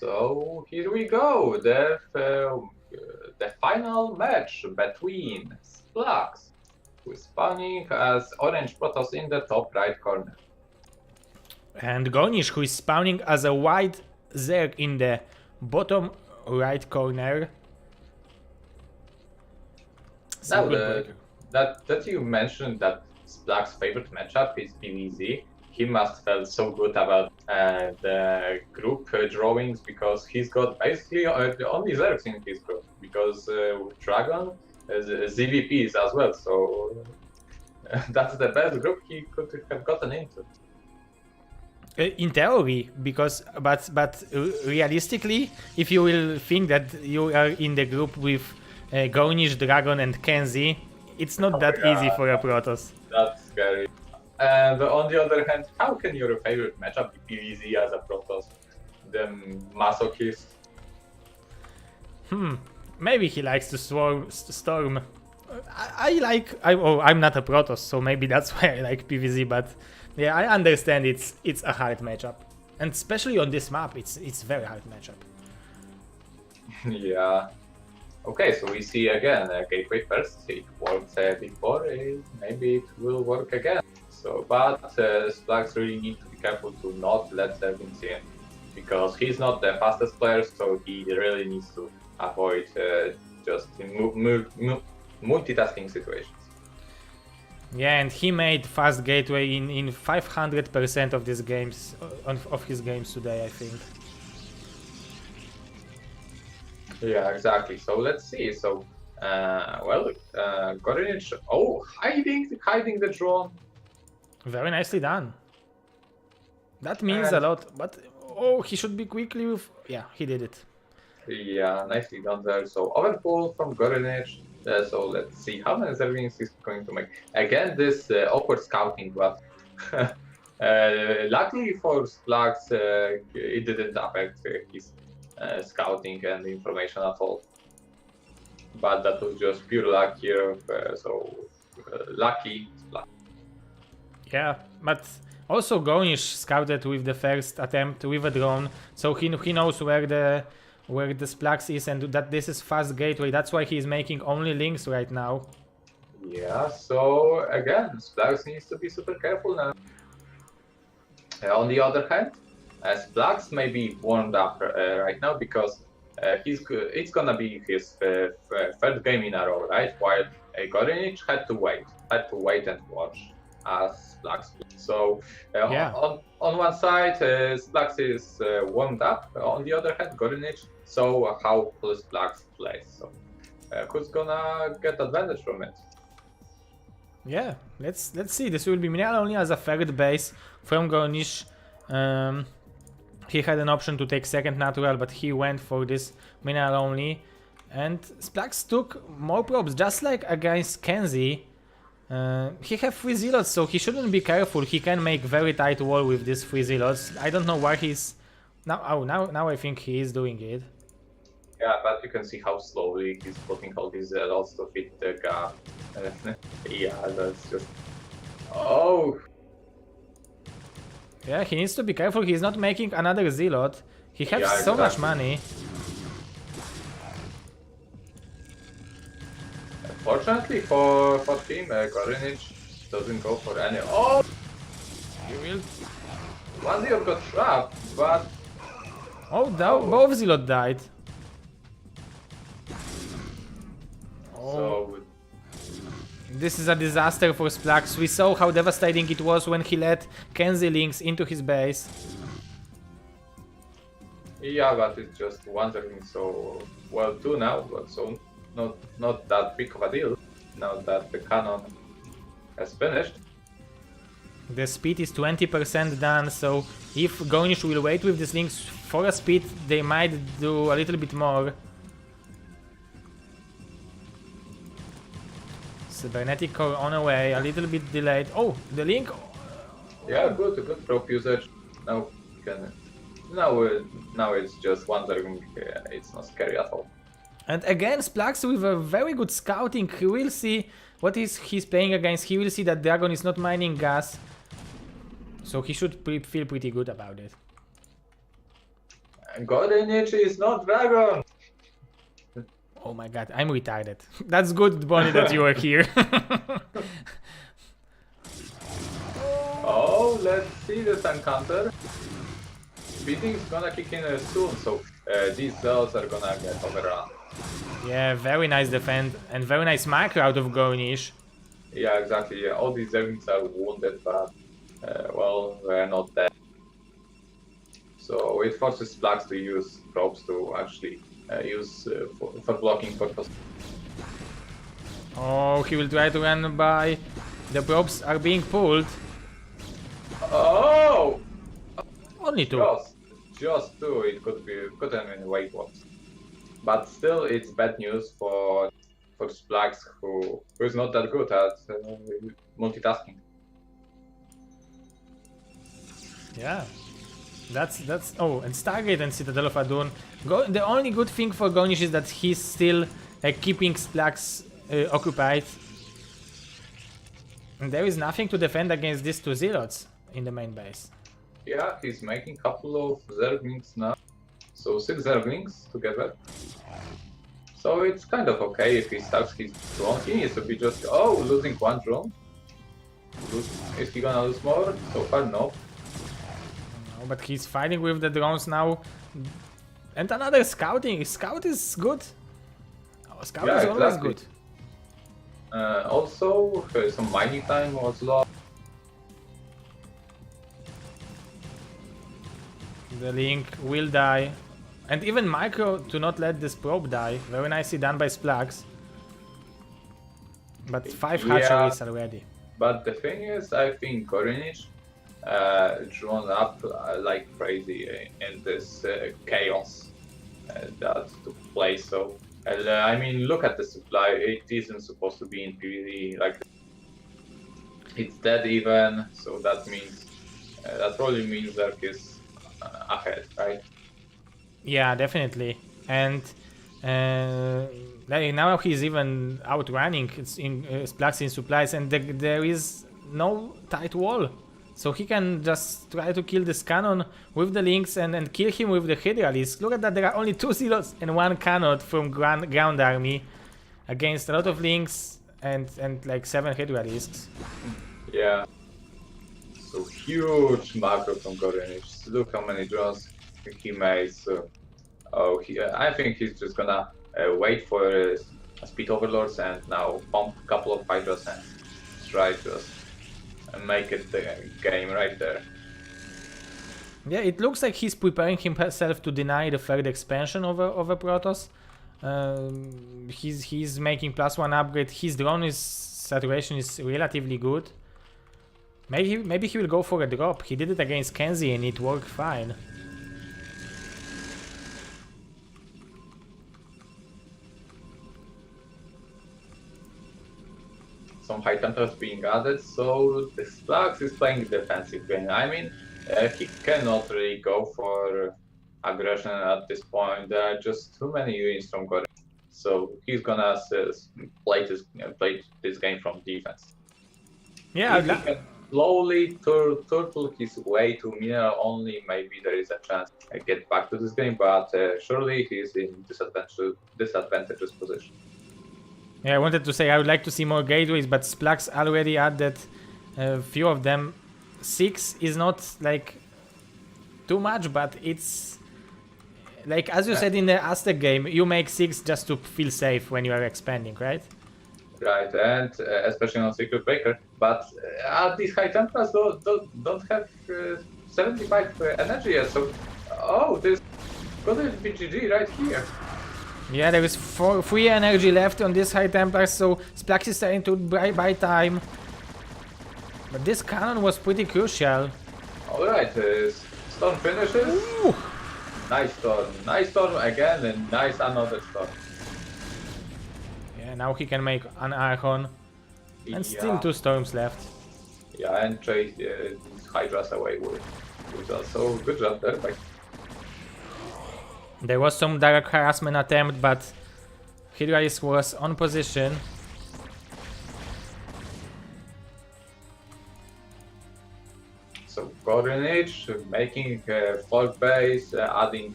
So here we go, the final match between Splax, who is spawning as orange Protoss in the top right corner. And g0rynich, who is spawning as a white Zerg in the bottom right corner. Now, that you mentioned that Splax's favorite matchup is PvZ. He must feel so good about the group drawings because he's got basically the only Zergs in his group. Because with Dragon, ZVPs as well. So that's the best group he could have gotten into. In theory, because but realistically, if you will think that you are in the group with g0rynich, Dragon, and Kenzie, it's not that easy for a Protoss. That's scary. And on the other hand, how can your favorite matchup be PvZ as a Protoss? The masochist. Maybe he likes to storm. I'm not a Protoss, so maybe that's why I like PvZ. But yeah, I understand it's a hard matchup, and especially on this map, it's very hard matchup. Yeah. Okay, so we see again gateway first. It worked before, maybe it will work again. So, but Splax really need to be careful to not let Zerglings in, because he's not the fastest player, so he really needs to avoid just multitasking situations. Yeah, and he made fast gateway in 500% of these games of his games today, I think. Yeah, exactly. So let's see. So, g0rynich, hiding the drone. Very nicely done. That means a lot, but oh, he should be quickly with... Yeah, he did it. Yeah, nicely done there. So overpull from g0rynich. So let's see how many Zerglings he's going to make. Again, this awkward scouting, but luckily for Splax, it didn't affect his scouting and information at all. But that was just pure luck here, lucky Splax. Yeah, but also g0rynich scouted with the first attempt with a drone, so he knows where the Splax is and that this is fast gateway. That's why he's making only links right now. Yeah, so again, Splax needs to be super careful now. On the other hand, Splax may be warmed up right now because it's gonna be his third game in a row, right? While g0rynich had to wait and watch as Splax. So on one side, Splax is warmed up. On the other hand, g0rynich saw how Splax plays. So who's gonna get advantage from it? Yeah, let's see. This will be mineral only as a third base from g0rynich. He had an option to take second natural, but he went for this mineral only. And Splax took more probes, just like against Kenzie. He have 3 zealots, so he shouldn't be careful. He can make very tight wall with these 3 zealots. I don't know why he's... Now I think he is doing it. Yeah, but you can see how slowly he's putting all these zealots to fit the gap. Yeah, that's just... Oh! Yeah, he needs to be careful. He's not making another zealot. He has so much money. Fortunately for him, g0rynich doesn't go for any... Oh! You will... One zealot got trapped, but... Oh, both zealot died. So... This is a disaster for Splax. We saw how devastating it was when he let Kenzie links into his base. Yeah, but it's just one Zergling, so... Well, 2 now, but so... Not that big of a deal, now that the cannon has finished. The speed is 20% done, so if g0rynich will wait with these links for a speed, they might do a little bit more. Cybernetic core on the way, a little bit delayed. Oh, the link! Yeah, good probe usage. Now it's just one Zergling, it's not scary at all. And again, Splax with a very good scouting. He will see what he's playing against. He will see that Dragon is not mining gas. So he should feel pretty good about it. g0rynich is not dragon. Oh my god, I'm retarded. That's good, Bonnie, that you are here. Oh, let's see this encounter. Beating's gonna kick in soon, so these cells are gonna get overrun. Yeah, very nice defend and very nice macro out of g0rynich. Yeah, exactly. Yeah, all these zerglings are wounded, but well, they're not dead. So it forces Splax to use probes to actually use for blocking purpose. Oh, he will try to run by. The probes are being pulled. Oh! Only two. Just two. It could have been way worse. But still, it's bad news for Splax, who is not that good at multitasking. Yeah. That's oh, and Stargate and Citadel of Adun. The only good thing for g0rynich is that he's still keeping Splax occupied. And there is nothing to defend against these two zealots in the main base. Yeah, he's making a couple of zerglings now. So 6 zerglings together. So it's kind of okay if he starts his drone. He needs to be just, losing one drone. Is he gonna lose more? So far, no. No, but he's fighting with the drones now. And another scouting. Scout is good. Oh, Scout is always good. Also, some mining time was lost. The Link will die. And even micro to not let this probe die. Very nicely done by Splax. But 5 hatcheries already. But the thing is, I think g0rynich drawn up like crazy in this chaos that took place. So, I mean, look at the supply. It isn't supposed to be in PvD. Like, it's dead even. So that means that probably means Zerg is ahead, right? Yeah, definitely. And like now he's even outrunning Splax in supplies, and there is no tight wall. So he can just try to kill this cannon with the links and kill him with the Hydralisks. Look at that, there are only 2 zealots and 1 cannon from ground army against a lot of links and like 7 Hydralisks. Yeah. So huge macro from g0rynich. Look how many drones he made. So, I think he's just gonna wait for speed overlords and now pump a couple of hydras and try just make it the game right there. Yeah, it looks like he's preparing himself to deny the third expansion over Protoss. He's making +1 upgrade. His drone saturation is relatively good. Maybe he will go for a drop. He did it against Kenzie and it worked fine. Some high temperatures being added, so the Splax is playing defensive game. I mean, he cannot really go for aggression at this point. There are just too many units from g0rynich, so he's gonna play this game from defense. Yeah, if he can slowly turtle his way to mineral only, maybe there is a chance to get back to this game, but surely he's in disadvantageous position. Yeah, I wanted to say I would like to see more gateways, but Splax already added a few of them. 6 is not like too much, but it's like, as you said in the Aztec game, you make 6 just to feel safe when you are expanding, right? Right, and especially on Secret Breaker. But these high temperatures don't have 75 energy yet, so there's gonna be GG right here. Yeah, there is 3 energy left on this high Templar, so Splax is starting to buy time. But this cannon was pretty crucial. Alright, storm finishes. Ooh. Nice storm again, and nice another storm. Yeah, now he can make an Archon. And still 2 storms left. Yeah, and chase these Hydras away with us. So good job there. There was some direct harassment attempt, but Hydralis was on position. So g0rynich making fog base, adding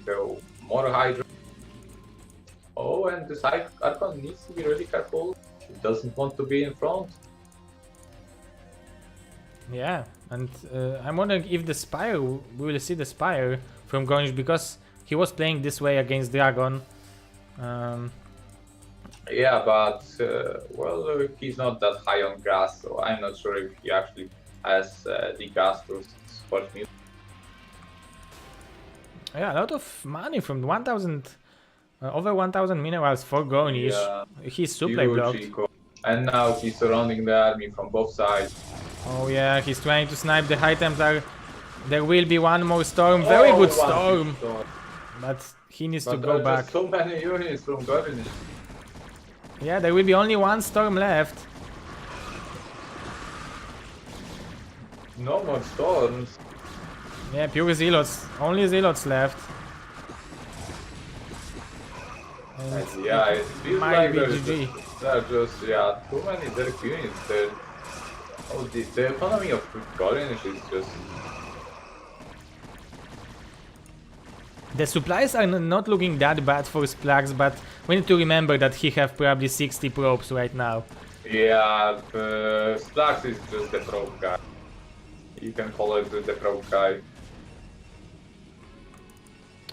more Hydra. Oh, and this Archon needs to be really careful. He doesn't want to be in front. Yeah, and I'm wondering if the Spire, we will see the Spire from g0rynich, because he was playing this way against Dragon. Yeah, but well, he's not that high on gas, so I'm not sure if he actually has the gas to support me. Yeah, a lot of money from 1000, over 1000 minerals for g0rynich. Yeah, He's supply blocked. Chico. And now he's surrounding the army from both sides. Oh yeah, he's trying to snipe the High Templar. There will be one more storm, very good storm. But he needs to go back. So many units from g0rynich. Yeah, there will be only one storm left. No more storms. Yeah, pure zealots. Only zealots left. And yeah, it feels might like be there GG. are just too many Derek units there. Oh, the economy of g0rynich is just. The supplies are not looking that bad for Splax, but we need to remember that he have probably 60 probes right now. Yeah, Splax is just the probe guy. You can call it the probe guy.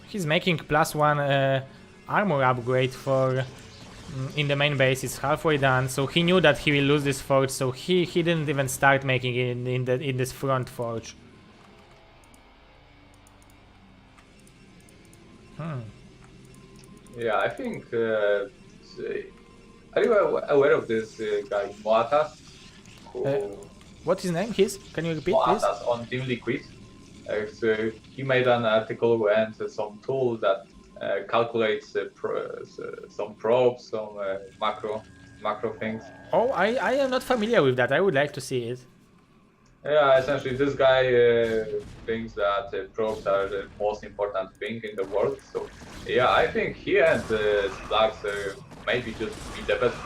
He's making +1 armor upgrade for in the main base. It's halfway done, so he knew that he will lose this forge, so he didn't even start making it in this front forge. Yeah, I think. Are you aware of this guy Moatas? What's his name? Can you repeat, Moatas please? on Team Liquid. So he made an article and some tool that calculates some probes, some macro things. Oh, I am not familiar with that. I would like to see it. Yeah, essentially this guy thinks that probes are the most important thing in the world. So yeah, I think he and Splax maybe just be the best.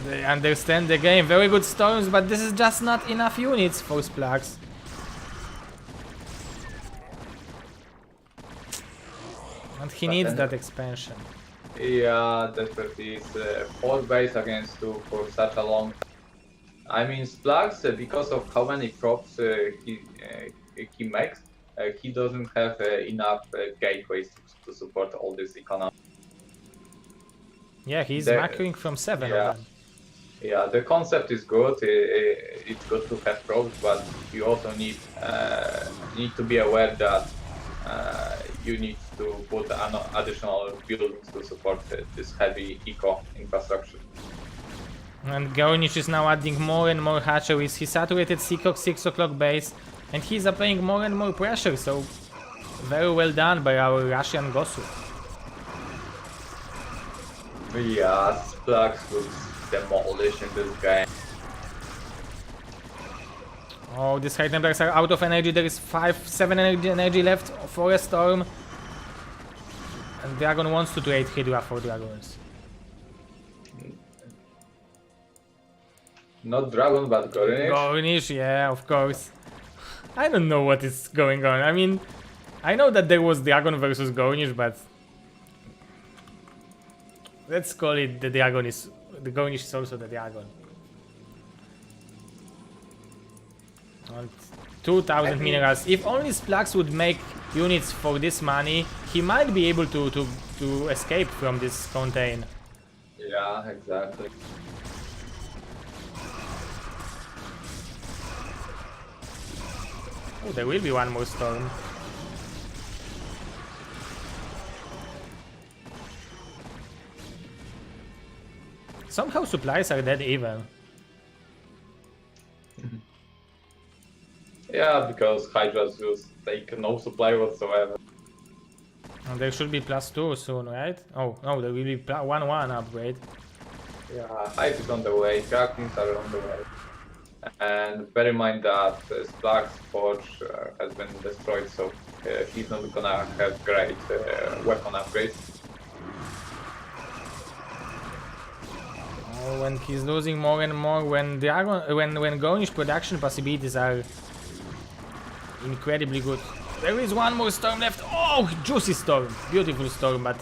They understand the game. Very good storms, but this is just not enough units for Splax. And he needs that expansion. Yeah, definitely. It's 4 base against 2 for such a long time. I mean, Splax, because of how many props he makes, he doesn't have enough gateways to support all this economy. Yeah, he's macroing from 7 of them. Yeah, the concept is good. It's good to have probes, but you also need to be aware that you need to put additional buildings to support this heavy eco infrastructure. And g0rynich is now adding more and more hatcheries. He saturated 6 o'clock base, and he's applying more and more pressure, so very well done by our Russian Gosu. Yeah, Splax looks demolished in this game. Oh, these High Templars are out of energy. There is 7 energy left for a storm. And Dragon wants to trade Hydra for Dragons. Not Dragon, but g0rynich. g0rynich, yeah, of course. I don't know what is going on. I mean, I know that there was Dragon versus g0rynich, but let's call it the Dragon is... The g0rynich is also the Dragon. And 2000 minerals. If only Splax would make units for this money, he might be able to escape from this contain. Yeah, exactly. Oh, there will be one more storm. Somehow supplies are dead even. Yeah, because Hydras just take no supply whatsoever. And there should be +2 soon, right? Oh, no, there will be 1-1 upgrade. Yeah, Hype is on the way, Kraken's are on the way. And bear in mind that Splax Forge has been destroyed, so he's not gonna have great weapon upgrades. Oh, and he's losing more and more when when g0rynich production possibilities are incredibly good. There is one more storm left. Oh, juicy storm, beautiful storm, but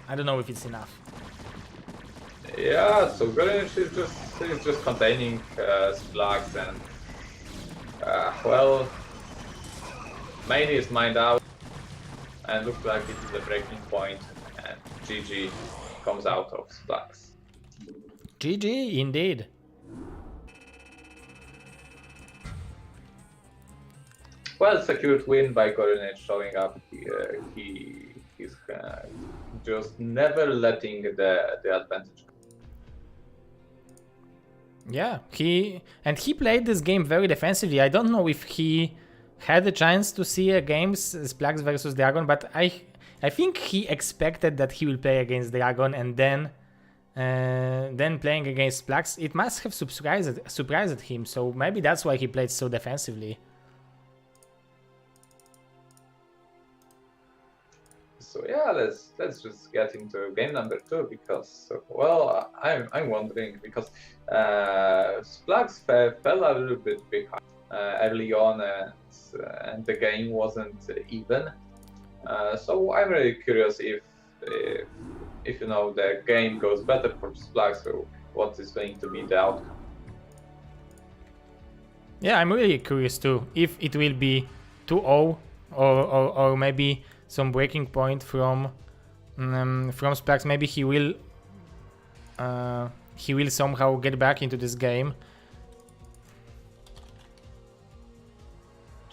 I don't know if it's enough. Yeah, so g0rynich is just containing Splax and well, main is mined out and looks like it is the breaking point and GG comes out of Splax. GG indeed. Well secured win by g0rynich, showing up. He's just never letting the advantage. Yeah, he played this game very defensively. I don't know if he had a chance to see a game Splax versus Dragon, but I think he expected that he will play against Dragon and then playing against Splax. It must have surprised him. So maybe that's why he played so defensively. So yeah, let's just get into game number 2 because well, I'm wondering because Splax fell a little bit behind early on and the game wasn't even. So I'm really curious if you know the game goes better for Splax, so what is going to be the outcome? Yeah, I'm really curious too if it will be 2-0 or maybe some breaking point from Splax. Maybe he will somehow get back into this game.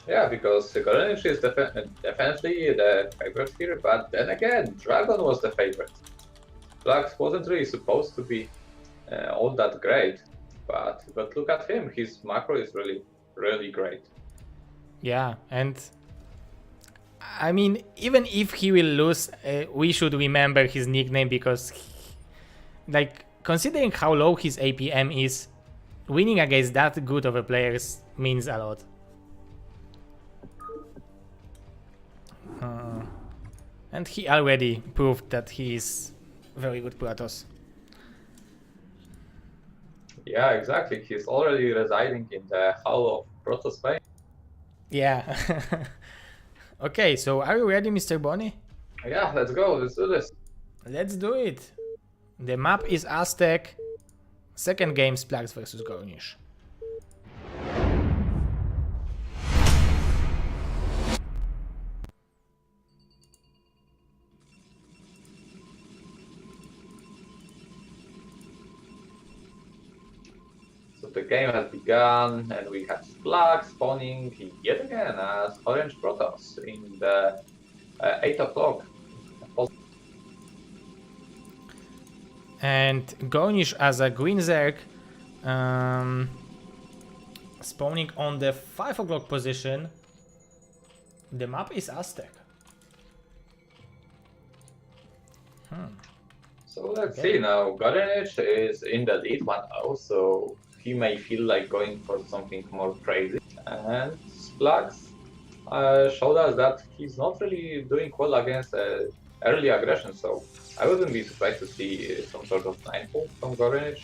Yeah, because g0rynich is definitely the favorite here, but then again, Dragon was the favorite. Splax wasn't really supposed to be all that great, but look at him. His macro is really great. Yeah, and I mean, even if he will lose, we should remember his nickname because, like, considering how low his APM is, winning against that good of a player means a lot. And he already proved that he is very good Protoss. Yeah, exactly. He's already residing in the Hall of Protoss Fame. Yeah. Okay, so are you ready, Mr. Bonnie? Yeah, let's go. Let's do this. Let's do it. The map is Aztec. Second game, Splax versus g0rynich. So the game has begun, and we have Splax spawning yet again as Orange Protoss in the 8 o'clock. And g0rynich as a green Zerg, spawning on the 5 o'clock position. The map is Aztec. So let's see now. g0rynich is in the lead 1-0, so he may feel like going for something more crazy. And Splax showed us that he's not really doing well against early aggression, so I wouldn't be surprised to see some sort of 9-pull from g0rynich.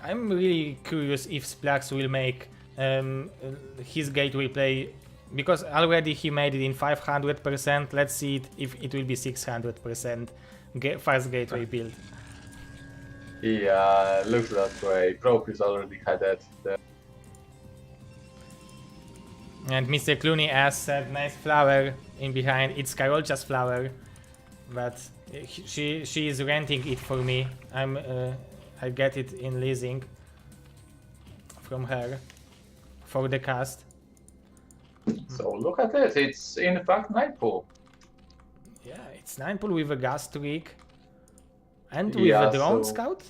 I'm really curious if Splax will make his gateway play, because already he made it in 500%. Let's see if it will be 600% fast gateway build. Yeah, looks that way. Probe is already headed there. And Mr. Clooney has said nice flower in behind. It's Karolcha's flower, but she is renting it for me. I get it in leasing from her for the cast. So look at it, it's in fact 9-pull. Yeah, it's 9-pull with a gas streak and with a drone scout.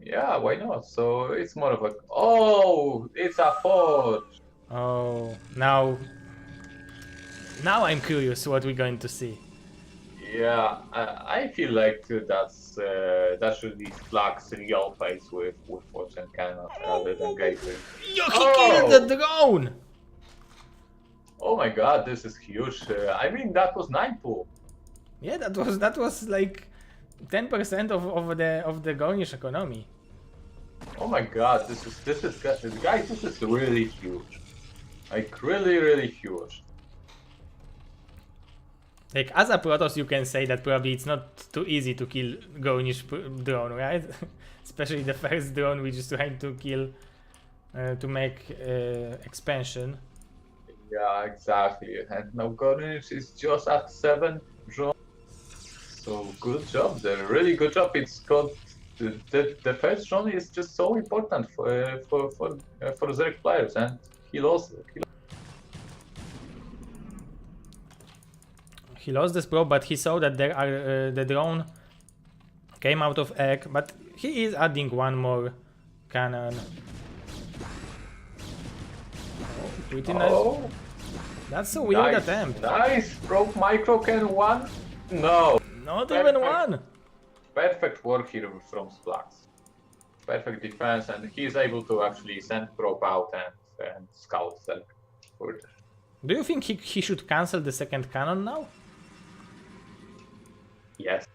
Yeah, why not? So it's more of a... Oh, it's a forge! Oh, now I'm curious what we're going to see. Yeah, I feel like that should be Splax real face with forge and cannon rather than gateway. Yo, he killed the drone! Oh my god, this is huge. I mean, that was 9-pull. Yeah, that was like 10% of the g0rynich economy. Oh my god, this is guys, this is really huge. Like really huge. Like as a Protoss, you can say that probably it's not too easy to kill g0rynich drone, right? Especially the first drone which is trying to kill to make expansion. Yeah, exactly. And now g0rynich is just at 7 drones. So good job there, really good job. It's got the first drone is just so important for Zerg players, and he lost. He lost this probe, but he saw that there are the drone came out of egg, but he is adding one more cannon. Oh, pretty nice. Oh, That's a weird nice, attempt. nice. Probe micro can one? No. Not even one. Perfect work here from Splax. Perfect defense, and he's able to actually send probe out and scout Zerg further. Do you think he should cancel the second cannon now? Yes.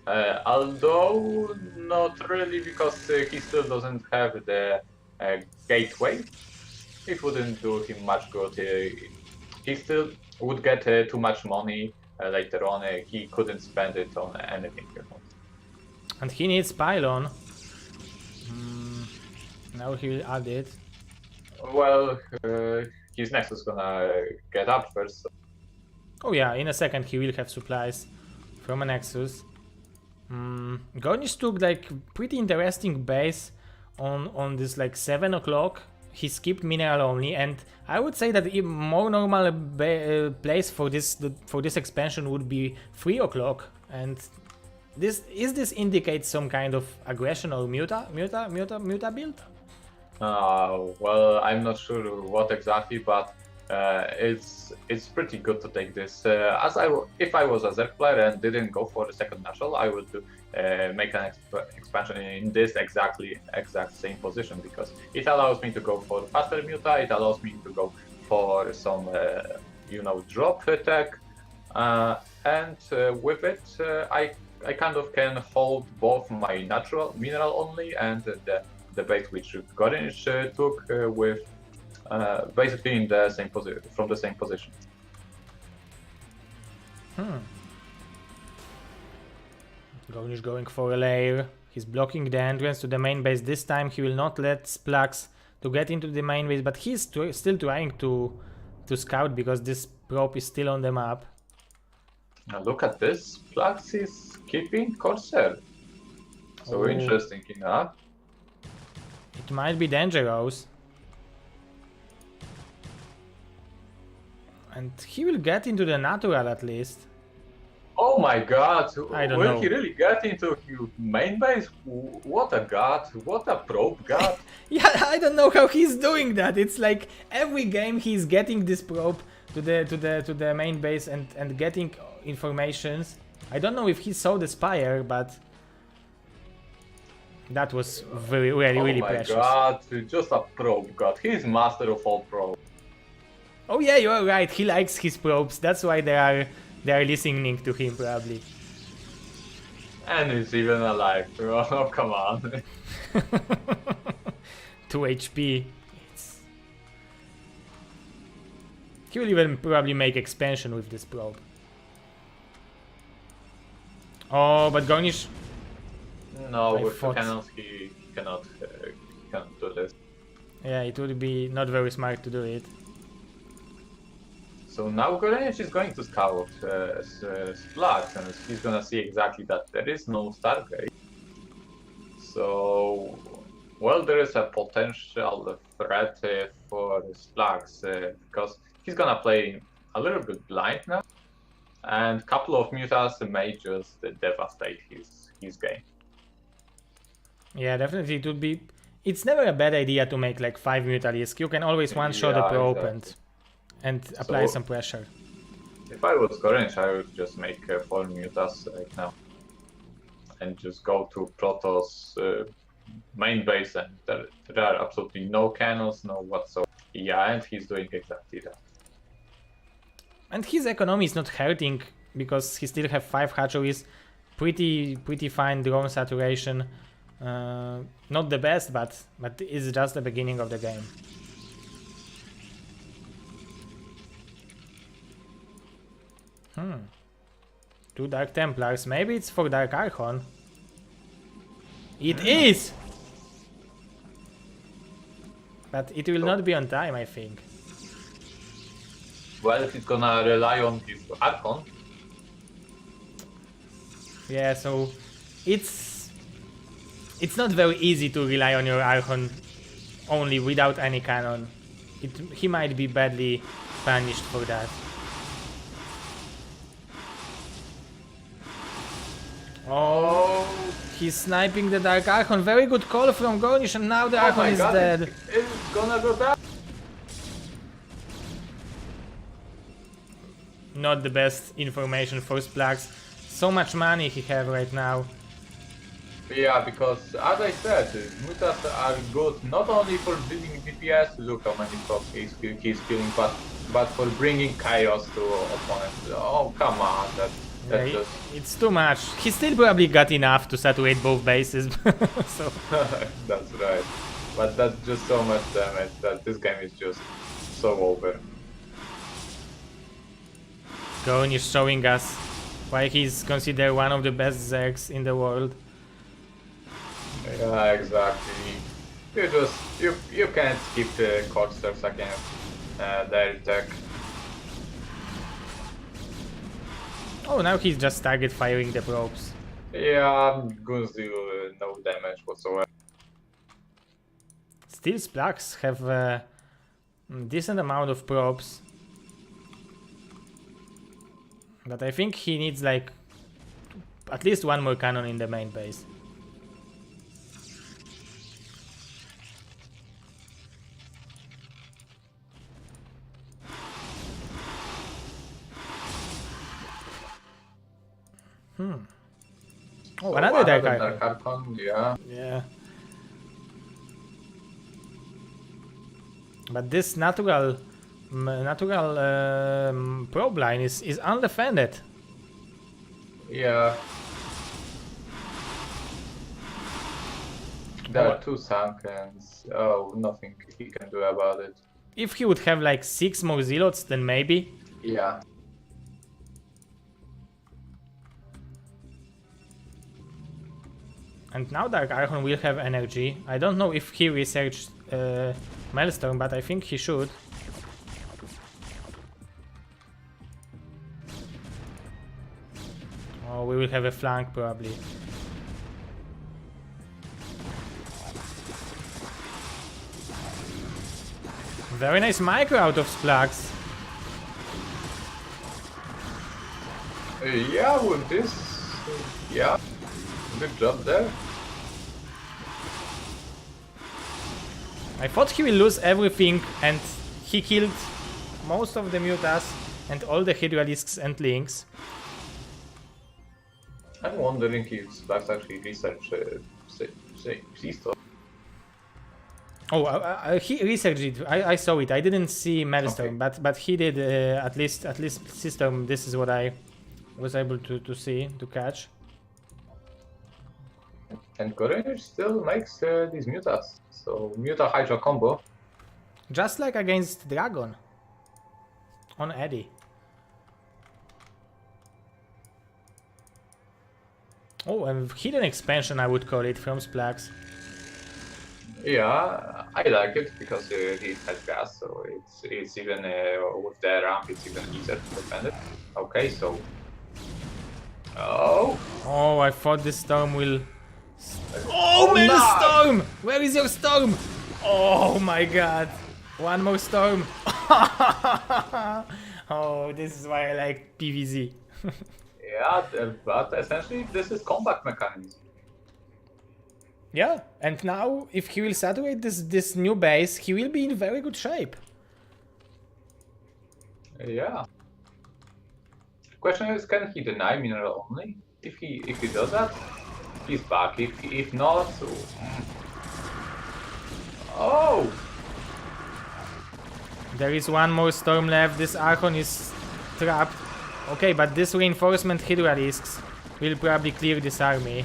Although not really, because he still doesn't have the gateway. It wouldn't do him much good. He still would get too much money later on. He couldn't spend it on anything. And he needs pylon. Now he will add it. Well, his Nexus gonna get up first. So. Oh yeah, in a second he will have supplies from a Nexus. g0rynich took like pretty interesting base on this like 7 o'clock. He skipped mineral only, and I would say that a more normal place for this expansion would be 3 o'clock. And this indicates some kind of aggression or muta build? Well, I'm not sure what exactly, but it's pretty good to take this. If I was a Zerg player and didn't go for the second national, I would make an expansion in this exact same position, because it allows me to go for faster muta. It allows me to go for some drop tech, and with it I kind of can hold both my natural mineral only and the bait which g0rynich took with basically in the same position, from the same position. g0rynich going for a lair. He's blocking the entrance to the main base. This time he will not let Splax to get into the main base, but he's still trying to scout because this probe is still on the map. Now look at this, Splax is keeping Corsair. So interesting enough. It might be dangerous. And he will get into the natural at least. Oh my god, I don't know. Will he really get into your main base? What a god, what a probe god. Yeah, I don't know how he's doing that. It's like every game he's getting this probe to the main base and getting informations. I don't know if he saw the spire, but that was really precious. Oh my god, just a probe god. He's master of all probes. Oh yeah, you're right. He likes his probes. That's why they are listening to him probably. And he's even alive. Oh, come on. 2 HP. He will even probably make expansion with this probe. Oh, but g0rynich... No, with the cannons he cannot do this. Yeah, it would be not very smart to do it. So now g0rynich is going to scout Splax, and he's gonna see exactly that there is no Stargate. So, well, there is a potential threat for Splax, because he's gonna play a little bit blind now, and a couple of mutas may just devastate his game. Yeah, definitely it would be... It's never a bad idea to make like 5 mutalisks. You can always one-shot a probe exactly. and apply some pressure. If I was g0rynich, I would just make 4 mutas right now and just go to Protoss main base, and there are absolutely no cannons, no whatsoever. Yeah, and he's doing exactly that. And his economy is not hurting because he still have 5 hatcheries, pretty fine drone saturation. Not the best, but it's just the beginning of the game. Two Dark Templars. Maybe it's for Dark Archon. It is! But it will not be on time, I think. Well, if it's gonna rely on his Archon. Yeah, so it's not very easy to rely on your Archon only without any cannon. He might be badly punished for that. Oh, he's sniping the Dark Archon. Very good call from g0rynich, and now the Archon is dead. It's gonna go down. Not the best information for Splax. So much money he have right now. Yeah, because as I said, mutas are good not only for building DPS, look how many procs he's killing, but for bringing chaos to opponents. Oh, come on, that's just... It's too much. He still probably got enough to saturate both bases. So. That's right. But that's just so much damage that this game is just so over. g0rynich showing us why he's considered one of the best Zergs in the world. Yeah, exactly. You can't skip the Cocksters against their tech. Oh, now he's just target firing the probes. Yeah, Guns do no damage whatsoever. Still, Splax have a decent amount of probes. But I think he needs like at least one more cannon in the main base. Oh, another Dark Archon. Yeah. But this natural probe line is undefended. Yeah. There are 2 Sankens. Oh, nothing he can do about it. If he would have like 6 more Zealots, then maybe. Yeah. And now Dark Archon will have energy. I don't know if he researched Maelstrom, but I think he should. Oh, we will have a flank probably. Very nice micro out of Splax. Yeah, with this... Yeah. Good job there. I thought he will lose everything, and he killed most of the mutas and all the Hydralisks and Lynx. I'm wondering if Splax actually researched Seastoll. Oh, he researched it. I saw it. I didn't see Maelstrom, Okay. but he did at least System. This is what I was able to see, to catch. And g0rynich still makes these mutas. So Muta Hydra combo. Just like against Dragon. On Eddie. Oh, and hidden expansion I would call it from Splax. Yeah, I like it because he has gas, so it's even with the ramp it's even easier to defend it. Okay, so... Oh! Oh, I thought this storm will... Oh, Maelstrom! Where is your storm? Oh my god. One more storm. Oh, this is why I like PvZ. Yeah, but essentially this is combat mechanism. Yeah, and now if he will saturate this new base, he will be in very good shape. Yeah. Question is, can he deny mineral only? If he does that, he's back. If not, oh! There is one more storm left. This Archon is trapped. Okay, but this reinforcement Hydralisks will probably clear this army.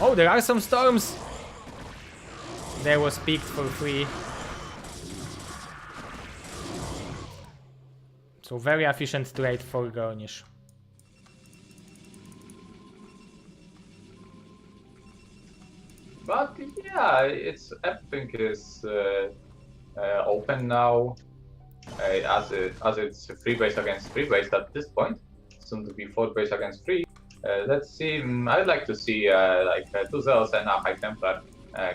Oh, there are some storms! There was picked for free. So very efficient trade for g0rynich. But yeah, everything is open now. As it's free base against free base at this point, soon to be 4 base against free. Let's see. I'd like to see like 2 Zealots and a High Templar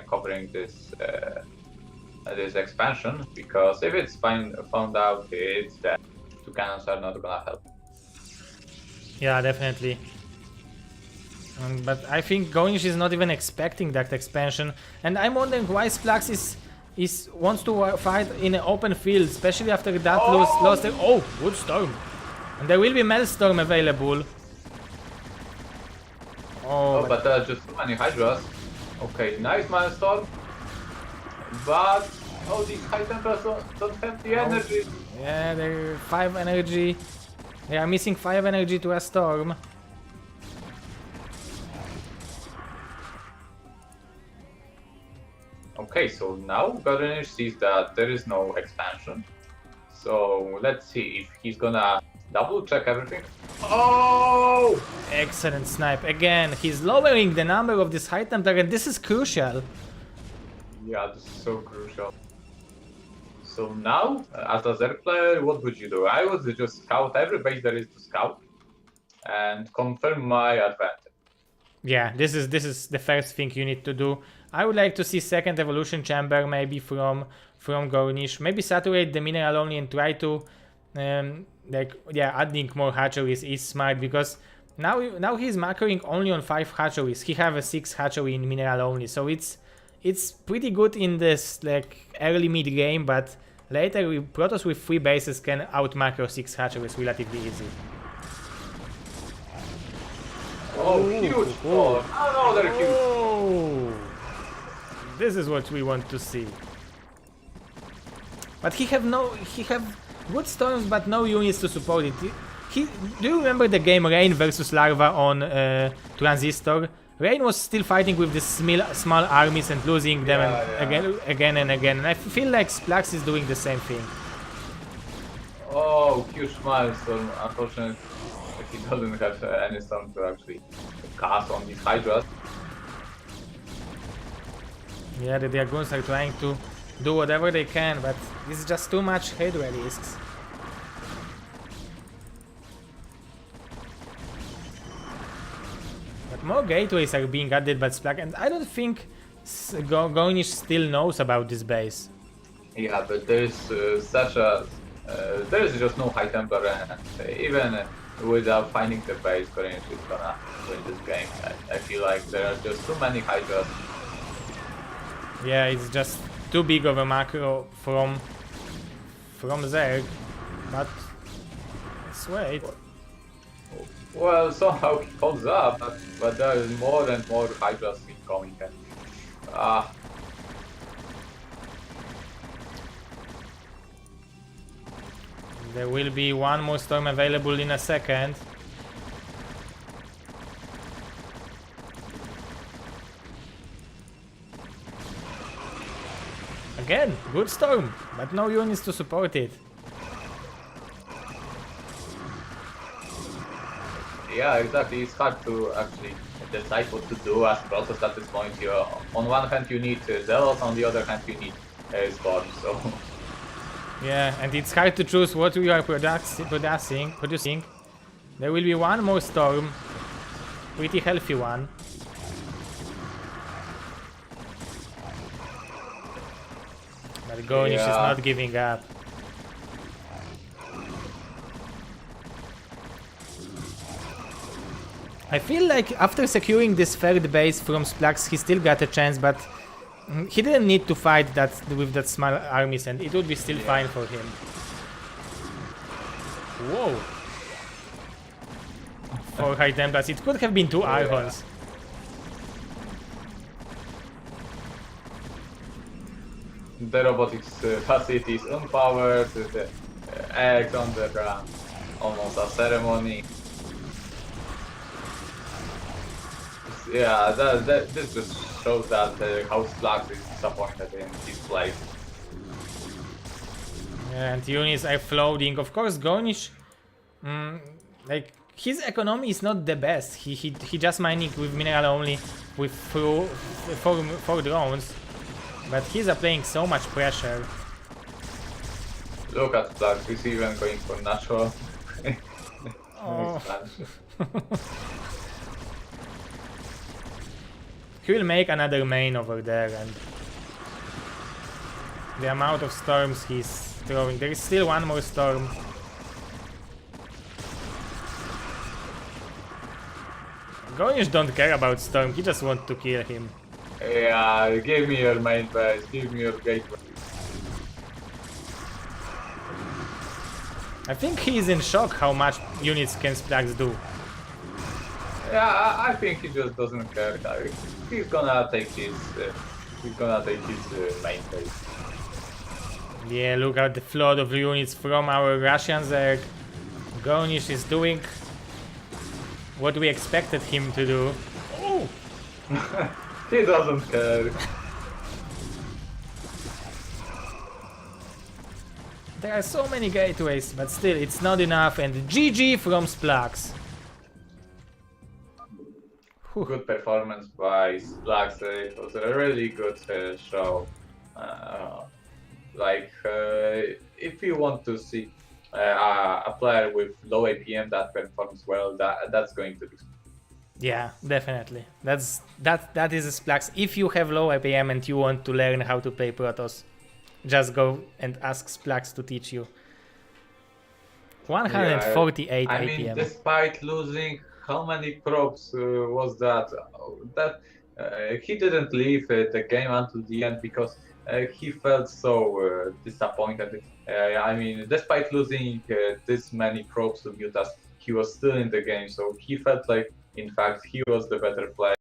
covering this this expansion, because if it's found out, it's dead. 2 cannons are not gonna help. Yeah, definitely. But I think g0rynich is not even expecting that expansion, and I'm wondering why Splax wants to fight in an open field, especially after that lost. Oh, good storm, and there will be Maelstrom available. Oh, but just too many Hydras. Okay, nice Maelstrom, but these High Templars don't have the energy. Yeah, they're 5 energy. They are missing 5 energy to a storm. Okay, so now g0rynich sees that there is no expansion. So let's see if he's gonna double check everything. Oh! Excellent snipe. Again, he's lowering the number of this High Templar, and this is crucial. Yeah, this is so crucial. So now, as a Zerg player, what would you do? I would just scout every base there is to scout and confirm my advantage. Yeah, this is the first thing you need to do. I would like to see second evolution chamber maybe from g0rynich. Maybe saturate the mineral only and try to adding more hatcheries is smart, because now he's macroing only on 5 hatcheries. He have a 6 hatchery in mineral only, so it's pretty good in this like early mid game, but later Protoss with 3 bases can out macro 6 hatcheries relatively easy. Oh, huge! Oh, no, they're huge! Oh, this is what we want to see. But he have good storms, but no units to support it. Do you remember the game Rain versus Larva on Transistor? Rain was still fighting with these small armies and losing them again and again. And I feel like Splax is doing the same thing. Oh, huge milestone. Unfortunately, he doesn't have any storm to actually cast on these Hydras. Yeah, the Dragoons are trying to do whatever they can, but this is just too much Hydra risks. But more gateways are being added by Splax, and I don't think g0rynich still knows about this base. Yeah, but there's there is just no High Templar, and even without finding the base, g0rynich is gonna win this game. I feel like there are just too many Hydras. Yeah, it's just too big of a macro from Zerg, but let's wait. Well, somehow he holds up, but there is more and more Hydras incoming. There will be one more storm available in a second. Again, good storm, but no units to support it. Yeah, exactly. It's hard to actually decide what to do as Protoss at this point. On one hand, you need Zealots, on the other hand, you need Storm. So yeah, and it's hard to choose what we are producing. There will be one more storm, pretty healthy one. But g0rynich is not giving up. I feel like after securing this third base from Splax, he still got a chance, but he didn't need to fight that with that small armies, and it would be still fine for him. Whoa! 4 High Templars. It could have been 2 Archons. the robotics facility is unpowered. eggs on the ground. Almost a ceremony. Yeah, this just shows that how Splax is disappointed in his play. And units are floating. Of course, g0rynich, like his economy is not the best. He just mining with mineral only with four drones, but he's applying so much pressure. Look at Splax, he's even going for natural. Oh. He will make another main over there, and the amount of storms he's throwing. There is still one more storm. g0rynich don't care about storm, he just wants to kill him. Yeah, give me your main base, give me your gateway. I think he is in shock how much units can Splax do. Yeah, I think he just doesn't care. He's gonna take his main base. Yeah, look at the flood of units from our Russians there. g0rynich is doing what we expected him to do. Oh! He doesn't care. There are so many gateways, but still it's not enough, and GG from Splax. Good performance by Splax. It was a really good show. If you want to see a player with low APM that performs well, that's going to be. Yeah, definitely. That is a Splax. If you have low APM and you want to learn how to play Protoss, just go and ask Splax to teach you. 148 I APM. mean, despite losing, how many probes was that? He didn't leave the game until the end because he felt so disappointed. I mean, despite losing this many probes to Mutas, he was still in the game, so he felt like, in fact, he was the better player.